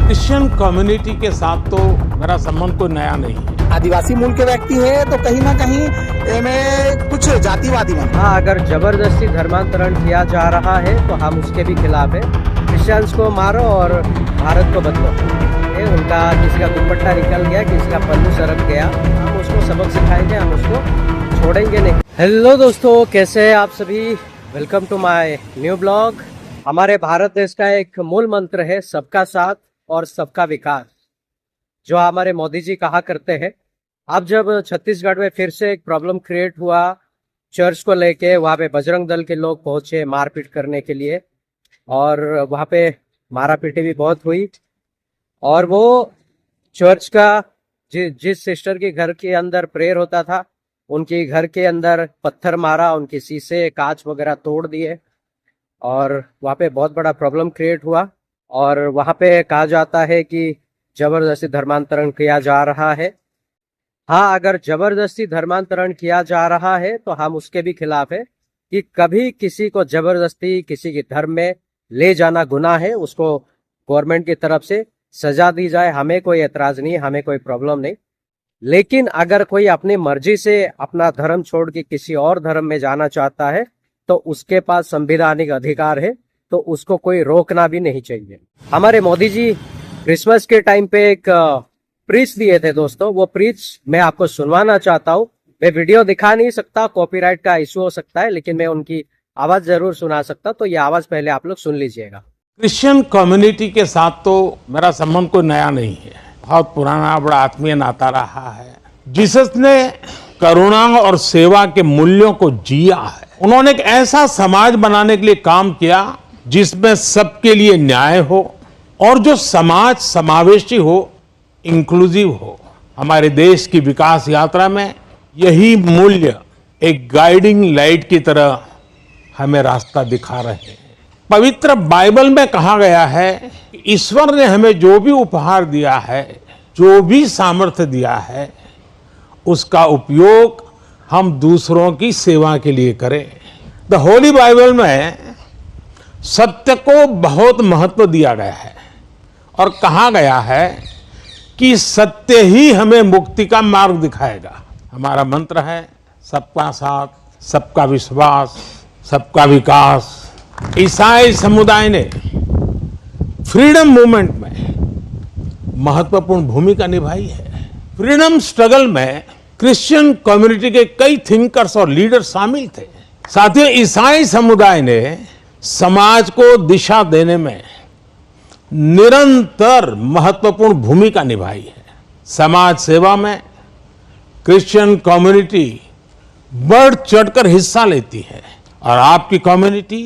Christian community के साथ तो मेरा संबंध कोई नया नहीं है। आदिवासी मूल के व्यक्ति है तो कहीं ना कहीं में कुछ जातिवादी मन। हाँ, अगर जबरदस्ती धर्मांतरण किया जा रहा है तो हम उसके भी खिलाफ है। क्रिश्चियंस को मारो और भारत को बदलो। उनका किसी का दुपट्टा निकल गया, किसी का पल्लू सरक गया, हम उसको सबक सिखाएंगे, हम उसको छोड़ेंगे नहीं। हेलो दोस्तों, कैसे हैं आप सभी। Welcome to my new blog. हमारे भारत देश का एक मूल मंत्र है सबका साथ और सबका विकास, जो हमारे मोदी जी कहा करते हैं। अब जब छत्तीसगढ़ में फिर से एक प्रॉब्लम क्रिएट हुआ चर्च को लेके, वहाँ पे बजरंग दल के लोग पहुंचे मारपीट करने के लिए, और वहाँ पे मारापीटी भी बहुत हुई। और वो चर्च का जिस सिस्टर के घर के अंदर प्रेयर होता था, उनके घर के अंदर पत्थर मारा, उनके शीशे कांच वगैरह तोड़ दिए, और वहाँ पे बहुत बड़ा प्रॉब्लम क्रिएट हुआ। और वहाँ पे कहा जाता है कि जबरदस्ती धर्मांतरण किया जा रहा है। हाँ, अगर जबरदस्ती धर्मांतरण किया जा रहा है तो हम उसके भी खिलाफ है कि कभी किसी को जबरदस्ती किसी के धर्म में ले जाना गुनाह है। उसको गवर्नमेंट की तरफ से सजा दी जाए, हमें कोई एतराज नहीं, हमें कोई प्रॉब्लम नहीं। लेकिन अगर कोई अपनी मर्जी से अपना धर्म छोड़ के किसी और धर्म में जाना चाहता है तो उसके पास संवैधानिक अधिकार है, तो उसको कोई रोकना भी नहीं चाहिए। हमारे मोदी जी क्रिसमस के टाइम पे एक प्रीच दिए थे दोस्तों, वो प्रीच मैं आपको सुनवाना चाहता हूँ। मैं वीडियो दिखा नहीं सकता, कॉपीराइट का इशू हो सकता है, लेकिन मैं उनकी आवाज जरूर सुना सकता। तो ये आवाज पहले आप लोग सुन लीजिएगा। क्रिश्चियन कम्युनिटी के साथ तो मेरा संबंध कोई नया नहीं है, बहुत पुराना बड़ा आत्मीय नाता रहा है। जीसस ने करुणा और सेवा के मूल्यों को जिया है। उन्होंने एक ऐसा समाज बनाने के लिए काम किया जिसमें सबके लिए न्याय हो और जो समाज समावेशी हो, इंक्लूसिव हो। हमारे देश की विकास यात्रा में यही मूल्य एक गाइडिंग लाइट की तरह हमें रास्ता दिखा रहे हैं। पवित्र बाइबल में कहा गया है कि ईश्वर ने हमें जो भी उपहार दिया है, जो भी सामर्थ्य दिया है, उसका उपयोग हम दूसरों की सेवा के लिए करें। द होली बाइबल में सत्य को बहुत महत्व दिया गया है और कहा गया है कि सत्य ही हमें मुक्ति का मार्ग दिखाएगा। हमारा मंत्र है सबका साथ, सबका विश्वास, सबका विकास। ईसाई समुदाय ने फ्रीडम मूवमेंट में महत्वपूर्ण भूमिका निभाई है। फ्रीडम स्ट्रगल में क्रिश्चियन कम्युनिटी के कई थिंकर्स और लीडर शामिल थे। साथियों, ईसाई समुदाय ने समाज को दिशा देने में निरंतर महत्वपूर्ण भूमिका निभाई है। समाज सेवा में क्रिश्चियन कम्युनिटी बढ़ चढ़कर हिस्सा लेती है, और आपकी कम्युनिटी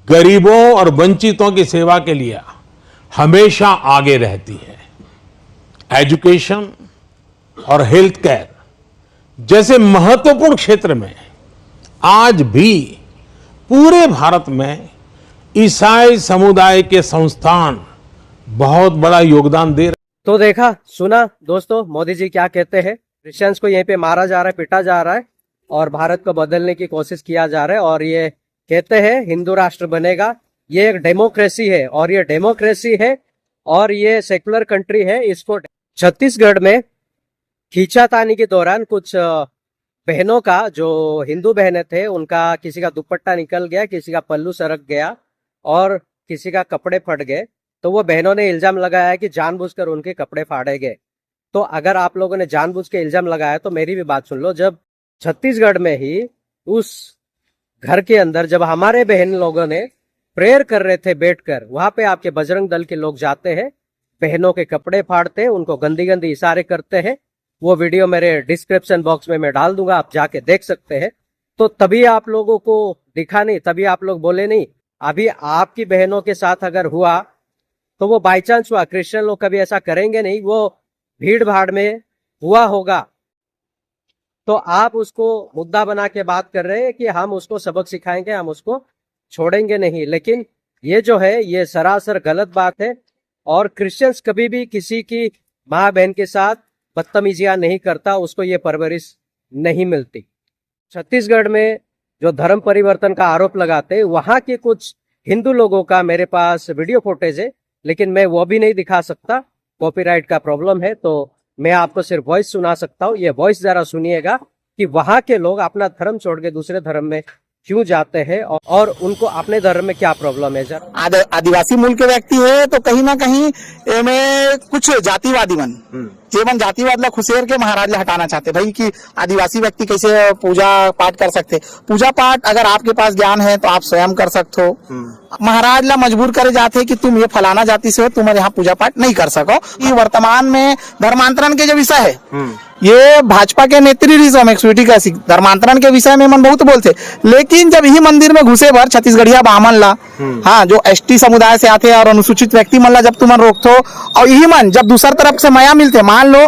गरीबों और वंचितों की सेवा के लिए हमेशा आगे रहती है। एजुकेशन और हेल्थ केयर जैसे महत्वपूर्ण क्षेत्र में आज भी पूरे भारत में ईसाई समुदाय के संस्थान बहुत बड़ा योगदान दे रहे। तो देखा सुना दोस्तों, मोदी जी क्या कहते हैं। क्रिश्चियंस को यहीं पे मारा जा रहा है, पिटा जा रहा है, और भारत को बदलने की कोशिश किया जा रहा है। और ये कहते हैं हिंदू राष्ट्र बनेगा। ये एक डेमोक्रेसी है, और ये डेमोक्रेसी है और ये सेकुलर कंट्री है। इसको छत्तीसगढ़ में खींचातानी के दौरान कुछ बहनों का, जो हिंदू बहनें थे, उनका किसी का दुपट्टा निकल गया, किसी का पल्लू सरक गया, और किसी का कपड़े फट गए। तो वो बहनों ने इल्जाम लगाया है कि जानबूझकर उनके कपड़े फाड़े गए। तो अगर आप लोगों ने जानबूझ के इल्जाम लगाया तो मेरी भी बात सुन लो। जब छत्तीसगढ़ में ही उस घर के अंदर जब हमारे बहन लोगों ने प्रेयर कर रहे थे बैठकर, वहां पे आपके बजरंग दल के लोग जाते हैं, बहनों के कपड़े फाड़ते हैं, उनको गंदी गंदी इशारे करते हैं। वो वीडियो मेरे डिस्क्रिप्शन बॉक्स में मैं डाल दूंगा, आप जाके देख सकते हैं। तो तभी आप लोगों को दिखा नहीं, तभी आप लोग बोले नहीं। अभी आपकी बहनों के साथ अगर हुआ तो वो बाई चांस हुआ, क्रिश्चियन लोग कभी ऐसा करेंगे नहीं, वो भीड़ भाड़ में हुआ होगा। तो आप उसको मुद्दा बना के बात कर रहे हैं कि हम उसको सबक सिखाएंगे, हम उसको छोड़ेंगे नहीं। लेकिन ये जो है ये सरासर गलत बात है। और क्रिश्चियंस कभी भी किसी की माँ बहन के साथ बदतमीजियां नहीं करता, उसको ये परवरिश नहीं मिलती। छत्तीसगढ़ में जो धर्म परिवर्तन का आरोप लगाते, वहां के कुछ हिंदू लोगों का मेरे पास वीडियो फुटेज है, लेकिन मैं वो भी नहीं दिखा सकता, कॉपीराइट का प्रॉब्लम है। तो मैं आपको सिर्फ वॉइस सुना सकता हूँ। ये वॉइस जरा सुनिएगा कि वहां के लोग अपना धर्म छोड़ के दूसरे धर्म में क्यों जाते हैं और उनको अपने धर्म में क्या प्रॉब्लम है। जरा आदिवासी मूल के व्यक्ति है तो कहीं ना कहीं में कुछ जातिवादी मन जेवन जातिवाद ला खुसेर के महाराज ला हटाना चाहते भाई कि आदिवासी व्यक्ति कैसे पूजा पाठ कर सकते। पूजा पाठ अगर आपके पास ज्ञान है तो आप स्वयं कर सकते हो। महाराज ला मजबूर करे जाते कि तुम ये फलाना जाति से हो, तुम यहाँ पूजा पाठ नहीं कर सको। ये वर्तमान में धर्मांतरण के जो विषय है ये भाजपा के नेत्री स्वीटी का धर्मांतरण के विषय में मन बहुत बोलते, लेकिन जब यही मंदिर में घुसे भर छत्तीसगढ़िया बामन ला हाँ जो एसटी समुदाय से आते और अनुसूचित व्यक्ति मन ला जब तुम रोकते हो और यही मन जब दूसर तरफ से माया मिलते, मान लो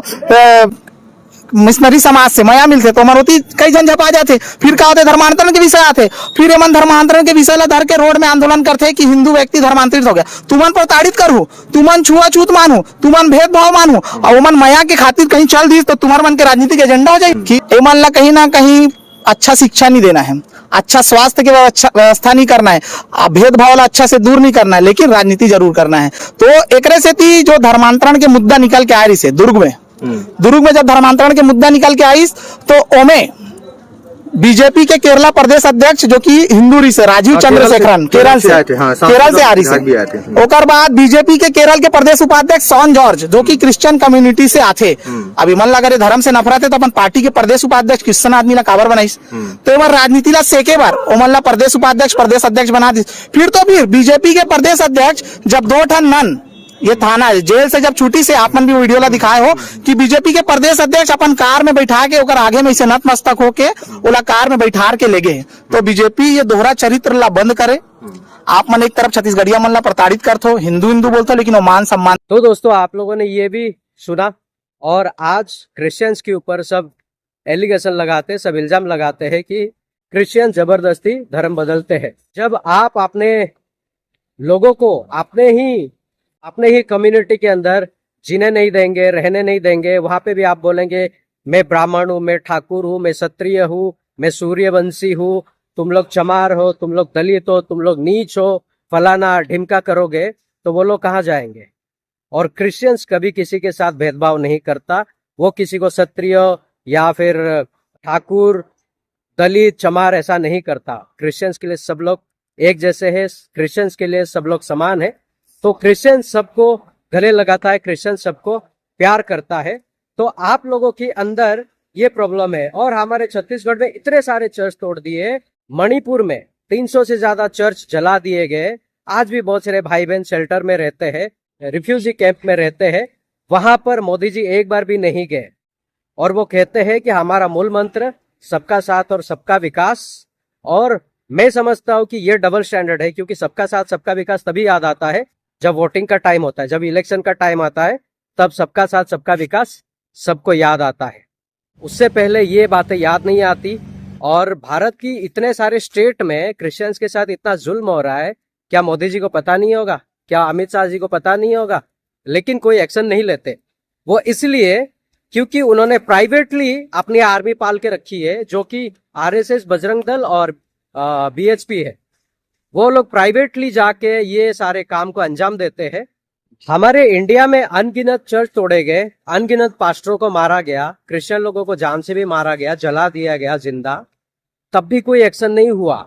मिशनरी समाज से माया मिलते तो मरोती कई जन झपा जाते। फिर क्या होते धर्मांतरण के विषय आते, फिर एमन धर्मांतरण के विषय ला धर के रोड में आंदोलन करते कि हिंदू व्यक्ति धर्मांतरित हो गया। तुमन प्रताड़ित करू, तुमन छुआछूत मानू, तुमन भेदभाव मानू और उमन माया के खातिर कहीं चल दी तो तुम्हारे मन के राजनीतिक एजेंडा हो जाए कि एमन ला कहीं ना कहीं अच्छा शिक्षा नहीं देना है, अच्छा स्वास्थ्य की व्यवस्था नहीं करना है, भेदभाव ला अच्छा से दूर नहीं करना है, लेकिन राजनीति जरूर करना है। तो एकरे से थी जो धर्मांतरण के मुद्दा निकल के आ रही से दुर्ग में जब धर्मांतरण के मुद्दा निकल के आई तो ओमे बीजेपी के केरला प्रदेश अध्यक्ष जो कि हिंदू री से राजीव चंद्रशेखरन केरल से आ रही से, ओकर बाद बीजेपी के केरल के प्रदेश उपाध्यक्ष सॉन जॉर्ज जो कि क्रिश्चियन कम्युनिटी से आते। अभी मन लगा धर्म से नफरत है तो अपन पार्टी के प्रदेश उपाध्यक्ष क्रिश्चियन आदमी ला काबर बनाई तो एक बार राजनीति ला सेके बार ओमन ला प्रदेश उपाध्यक्ष प्रदेश अध्यक्ष बना दी। फिर बीजेपी के प्रदेश अध्यक्ष जब 2 ठन नन ये थाना जेल से जब छुट्टी से आपन भी वीडियो ला दिखाए हो कि बीजेपी के प्रदेश अध्यक्ष अपन कार में बैठा के ओकर आगे में से नतमस्तक होके ओला कार में बैठार के ले गए। तो बीजेपी ये दोहरा चरित्र ला बंद करे। आप मन एक तरफ छत्तीसगढ़िया मन ला प्रताड़ित करते हो, हिंदू बोलते हो, लेकिन वो मान सम्मान। तो दोस्तों आप लोगों ने ये भी सुना और आज क्रिश्चियंस के ऊपर सब एलिगेशन लगाते, सब इल्जाम लगाते हैं कि क्रिश्चियन जबरदस्ती धर्म बदलते हैं। जब आप अपने लोगों को अपने ही कम्युनिटी के अंदर जीने नहीं देंगे, रहने नहीं देंगे, वहां पे भी आप बोलेंगे मैं ब्राह्मण हूँ, मैं ठाकुर हूँ, मैं क्षत्रिय हूँ, मैं सूर्यवंशी हूँ, तुम लोग चमार हो, तुम लोग दलित हो, तुम लोग नीच हो, फलाना ढिमका करोगे तो वो लोग कहाँ जाएंगे। और क्रिश्चियंस कभी किसी के साथ भेदभाव नहीं करता, वो किसी को क्षत्रिय या फिर ठाकुर दलित चमार ऐसा नहीं करता। क्रिश्चियंस के लिए सब लोग एक जैसे हैं, क्रिश्चियंस के लिए सब लोग समान है। तो क्रिश्चियन सबको गले लगाता है, क्रिश्चियन सबको प्यार करता है। तो आप लोगों के अंदर ये प्रॉब्लम है। और हमारे छत्तीसगढ़ में इतने सारे चर्च तोड़ दिए, मणिपुर में 300 से ज्यादा चर्च जला दिए गए। आज भी बहुत सारे भाई बहन शेल्टर में रहते हैं, रिफ्यूजी कैंप में रहते हैं, वहां पर मोदी जी एक बार भी नहीं गए। और वो कहते हैं कि हमारा मूल मंत्र सबका साथ और सबका विकास। और मैं समझता हूं कि ये डबल स्टैंडर्ड है, क्योंकि सबका साथ सबका विकास तभी याद आता है जब वोटिंग का टाइम होता है, जब इलेक्शन का टाइम आता है, तब सबका साथ सबका विकास सबको याद आता है। उससे पहले ये बातें याद नहीं आती। और भारत की इतने सारे स्टेट में क्रिश्चियंस के साथ इतना जुल्म हो रहा है, क्या मोदी जी को पता नहीं होगा? क्या अमित शाह जी को पता नहीं होगा? लेकिन कोई एक्शन नहीं लेते। वो इसलिए क्योंकि उन्होंने प्राइवेटली अपनी आर्मी पाल के रखी है, जो कि आरएसएस, बजरंग दल और बीएचपी है। वो लोग प्राइवेटली जाके ये सारे काम को अंजाम देते हैं। हमारे इंडिया में अनगिनत चर्च तोड़े गए, अनगिनत पास्टरों को मारा गया, क्रिश्चियन लोगों को जान से भी मारा गया, जला दिया गया जिंदा, तब भी कोई एक्शन नहीं हुआ।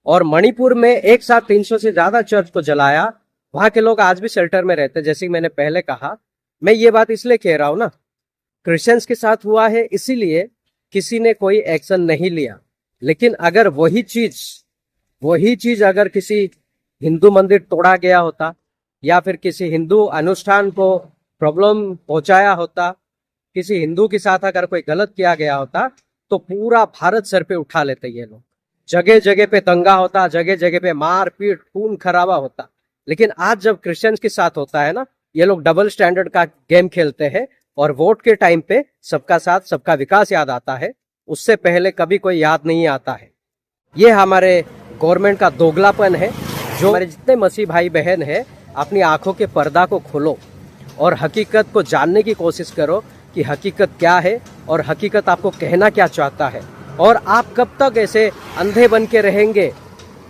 और मणिपुर में एक साथ 300 से ज्यादा चर्च को जलाया। वहां के लोग आज भी शेल्टर में रहते, जैसे मैंने पहले कहा। मैं ये बात इसलिए कह रहा हूं ना, क्रिश्चियंस के साथ हुआ है इसीलिए किसी ने कोई एक्शन नहीं लिया। लेकिन अगर वही चीज अगर किसी हिंदू मंदिर तोड़ा गया होता या फिर किसी हिंदू अनुष्ठान को प्रॉब्लम पहुंचाया होता, किसी हिंदू के साथ अगर कोई गलत किया गया होता, तो पूरा भारत सर पे उठा लेते ये लोग। जगह जगह पे दंगा होता, जगह जगह पे मार पीट खून खराबा होता। लेकिन आज जब क्रिश्चियंस के साथ होता है ना, ये लोग डबल स्टैंडर्ड का गेम खेलते हैं। और वोट के टाइम पे सबका साथ सबका विकास याद आता है, उससे पहले कभी कोई याद नहीं आता है। ये हमारे गवर्नमेंट का दोगलापन है। जो हमारे जितने मसीह भाई बहन है, अपनी आंखों के पर्दा को खोलो और हकीकत को जानने की कोशिश करो कि हकीकत क्या है और हकीकत आपको कहना क्या चाहता है। और आप कब तक ऐसे अंधे बन के रहेंगे?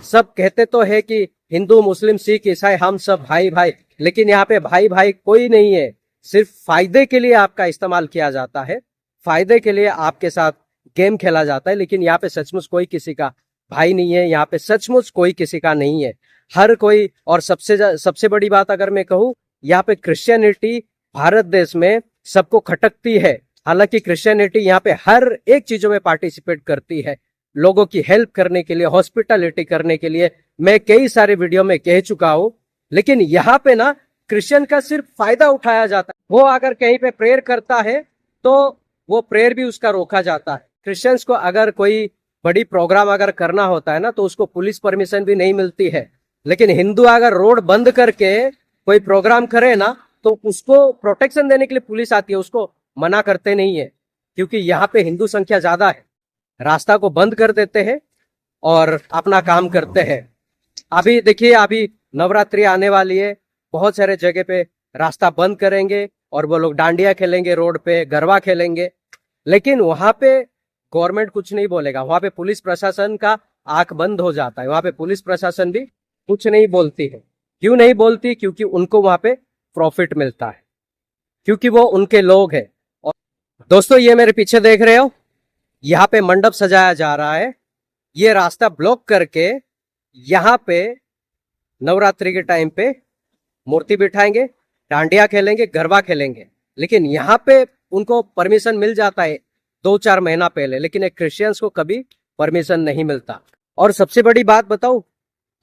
सब कहते तो है कि हिंदू मुस्लिम सिख ईसाई हम सब भाई भाई, लेकिन यहाँ पे भाई भाई कोई नहीं है। सिर्फ फायदे के लिए आपका इस्तेमाल किया जाता है, फायदे के लिए आपके साथ गेम खेला जाता है। लेकिन यहाँ पे सचमुच कोई किसी का भाई नहीं है, यहाँ पे सचमुच कोई किसी का नहीं है। हर कोई, और सबसे बड़ी बात अगर मैं कहूँ, यहाँ पे क्रिश्चियनिटी भारत देश में सबको खटकती है। हालांकि क्रिश्चियनिटी यहाँ पे हर एक चीजों में पार्टिसिपेट करती है, लोगों की हेल्प करने के लिए, हॉस्पिटलिटी करने के लिए। मैं कई सारे वीडियो में कह चुका हूं। लेकिन यहाँ पे ना क्रिश्चियन का सिर्फ फायदा उठाया जाता है। वो अगर कहीं पे प्रेयर करता है तो वो प्रेयर भी उसका रोका जाता है। क्रिश्चियंस को अगर कोई बड़ी प्रोग्राम अगर करना होता है ना तो उसको पुलिस परमिशन भी नहीं मिलती है। लेकिन हिंदू अगर रोड बंद करके कोई प्रोग्राम करे ना तो उसको प्रोटेक्शन देने के लिए पुलिस आती है, उसको मना करते नहीं है, क्योंकि यहाँ पे हिंदू संख्या ज्यादा है। रास्ता को बंद कर देते हैं और अपना काम करते हैं। अभी देखिए, अभी नवरात्रि आने वाली है, बहुत सारे जगह पे रास्ता बंद करेंगे और वो लोग डांडिया खेलेंगे, रोड पे गरबा खेलेंगे। लेकिन वहां पे गवर्नमेंट कुछ नहीं बोलेगा, वहां पे पुलिस प्रशासन का आंख बंद हो जाता है, वहां पे पुलिस प्रशासन भी कुछ नहीं बोलती है। क्यों नहीं बोलती? क्योंकि उनको वहां पे प्रॉफिट मिलता है, क्योंकि वो उनके लोग हैं। और दोस्तों, ये मेरे पीछे देख रहे हो, यहाँ पे मंडप सजाया जा रहा है। ये रास्ता ब्लॉक करके यहाँ पे नवरात्रि के टाइम पे मूर्ति बिठाएंगे, डांडिया खेलेंगे, गरबा खेलेंगे। लेकिन यहाँ पे उनको परमिशन मिल जाता है 2-4 महीना पहले, लेकिन एक क्रिश्चियंस को कभी परमिशन नहीं मिलता। और सबसे बड़ी बात बताऊं,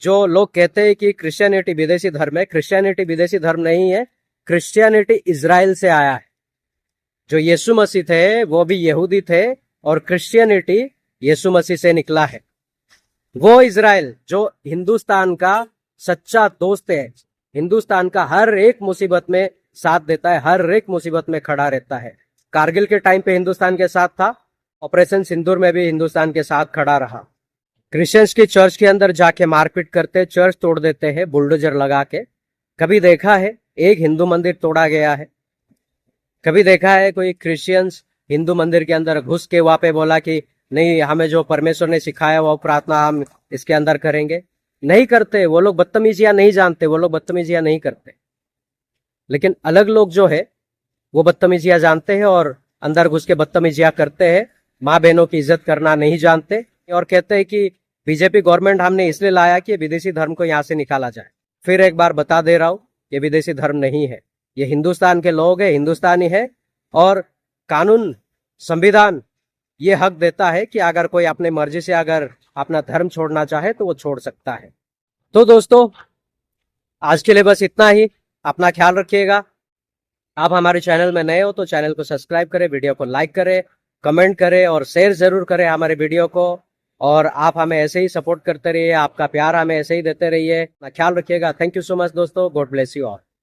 जो लोग कहते हैं कि क्रिश्चियनिटी विदेशी धर्म है, क्रिश्चियनिटी विदेशी धर्म नहीं है। क्रिश्चियनिटी इजराइल से आया है। जो यीशु मसीह थे वो भी यहूदी थे, और क्रिश्चियनिटी यीशु मसीह से निकला है। वो इजराइल जो हिंदुस्तान का सच्चा दोस्त है, हिंदुस्तान का हर एक मुसीबत में साथ देता है, हर एक मुसीबत में खड़ा रहता है। कारगिल के टाइम पे हिंदुस्तान के साथ था, ऑपरेशन सिंदूर में भी हिंदुस्तान के साथ खड़ा रहा। क्रिश्चियंस की चर्च के अंदर जाके मारपीट करते, चर्च तोड़ देते हैं बुलडोजर लगा के। कभी देखा है एक हिंदू मंदिर तोड़ा गया है? कभी देखा है कोई क्रिश्चियंस हिंदू मंदिर के अंदर घुस के वहां पे बोला कि नहीं, हमें जो परमेश्वर ने सिखाया वो प्रार्थना हम इसके अंदर करेंगे? नहीं करते। वो लोग बदतमीजियां नहीं जानते, वो लोग बदतमीजियां नहीं करते। लेकिन अलग लोग जो है वो बदतमीजियां जानते हैं और अंदर घुस के बदतमीजियां करते हैं, माँ बहनों की इज्जत करना नहीं जानते, और कहते हैं कि बीजेपी गवर्नमेंट हमने इसलिए लाया कि विदेशी धर्म को यहाँ से निकाला जाए। फिर एक बार बता दे रहा हूं, ये विदेशी धर्म नहीं है, ये हिंदुस्तान के लोग हैं, हिंदुस्तानी है। और कानून, संविधान ये हक देता है कि अगर कोई अपने मर्जी से अगर अपना धर्म छोड़ना चाहे तो वो छोड़ सकता है। तो दोस्तों, आज के लिए बस इतना ही। अपना ख्याल रखिएगा। आप हमारे चैनल में नए हो तो चैनल को सब्सक्राइब करें, वीडियो को लाइक करें, कमेंट करें और शेयर जरूर करें हमारे वीडियो को। और आप हमें ऐसे ही सपोर्ट करते रहिए, आपका प्यार हमें ऐसे ही देते रहिए। अपना ख्याल रखिएगा। थैंक यू सो मच दोस्तों। God bless you all.